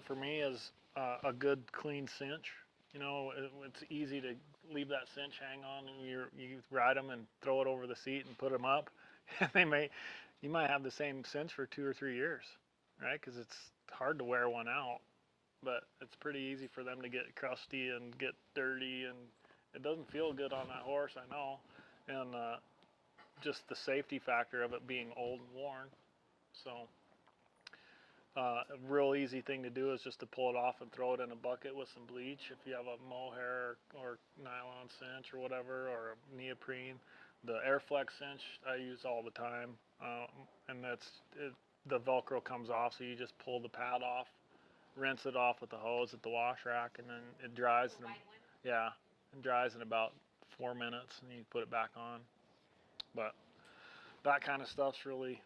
for me is a good clean cinch. You know, it's easy to leave that cinch hang on, and you ride them and throw it over the seat and put them up, and you might have the same cinch for 2 or 3 years, right? Because it's hard to wear one out, but it's pretty easy for them to get crusty and get dirty, and it doesn't feel good on that horse, I know, and just the safety factor of it being old and worn. So a real easy thing to do is just to pull it off and throw it in a bucket with some bleach. If you have a mohair or nylon cinch or whatever, or a neoprene, the Airflex cinch I use all the time, and the Velcro comes off, so you just pull the pad off, rinse it off with the hose at the wash rack, and then it dries. Yeah, it dries in about 4 minutes, and you put it back on. But that kind of stuff's really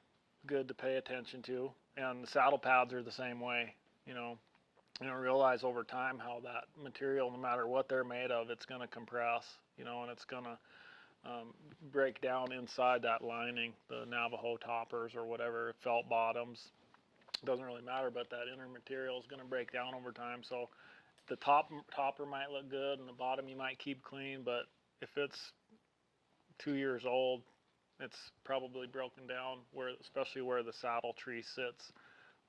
good to pay attention to. And the saddle pads are the same way. You know, realize over time how that material, no matter what they're made of, it's going to compress, you know, and it's going to break down inside that lining, the Navajo toppers or whatever, felt bottoms. Doesn't really matter, but that inner material is going to break down over time. So the topper might look good and the bottom you might keep clean, but if it's 2 years old, it's probably broken down, especially where the saddle tree sits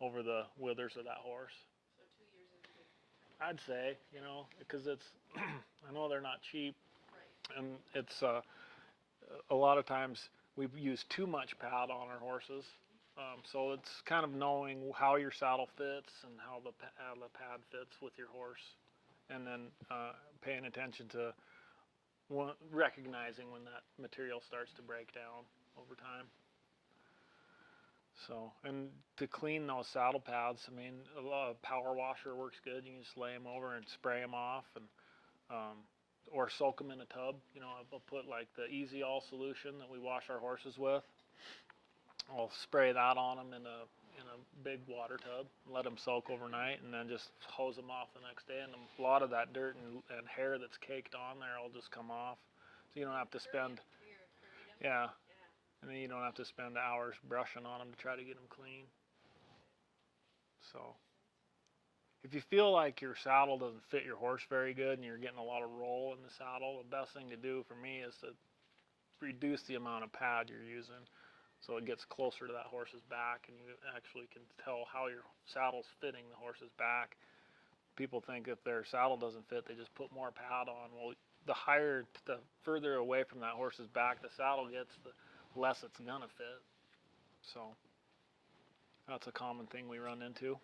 over the withers of that horse. So 2 years is good. I'd say, you know, because it's, I know they're not cheap, Right. and it's a lot of times we use too much pad on our horses. So it's kind of knowing how your saddle fits and how the pad fits with your horse, and then paying attention to recognizing when that material starts to break down over time. So, and to clean those saddle pads, I mean, a power washer works good. You can just lay them over and spray them off, and or soak them in a tub. You know, I'll put like the Easy All solution that we wash our horses with. I'll spray that on them in a big water tub, let them soak overnight, and then just hose them off the next day. And a lot of that dirt and hair that's caked on there will just come off, so you don't have to spend, yeah, and then you don't have to spend hours brushing on them to try to get them clean. So if you feel like your saddle doesn't fit your horse very good and you're getting a lot of roll in the saddle, the best thing to do for me is to reduce the amount of pad you're using, so it gets closer to that horse's back, and you actually can tell how your saddle's fitting the horse's back. People think if their saddle doesn't fit, they just put more pad on. Well, the further away from that horse's back the saddle gets, the less it's gonna fit. So that's a common thing we run into.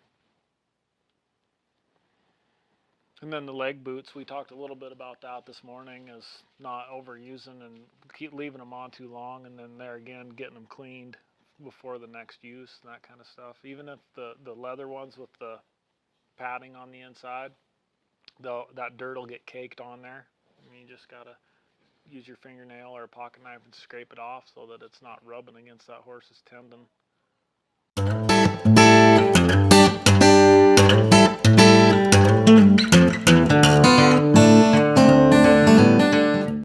And then the leg boots, we talked a little bit about that this morning, is not overusing and keep leaving them on too long, and then there again, getting them cleaned before the next use and that kind of stuff. Even if the leather ones with the padding on the inside, that dirt will get caked on there. I mean, you just gotta use your fingernail or a pocket knife and scrape it off so that it's not rubbing against that horse's tendon.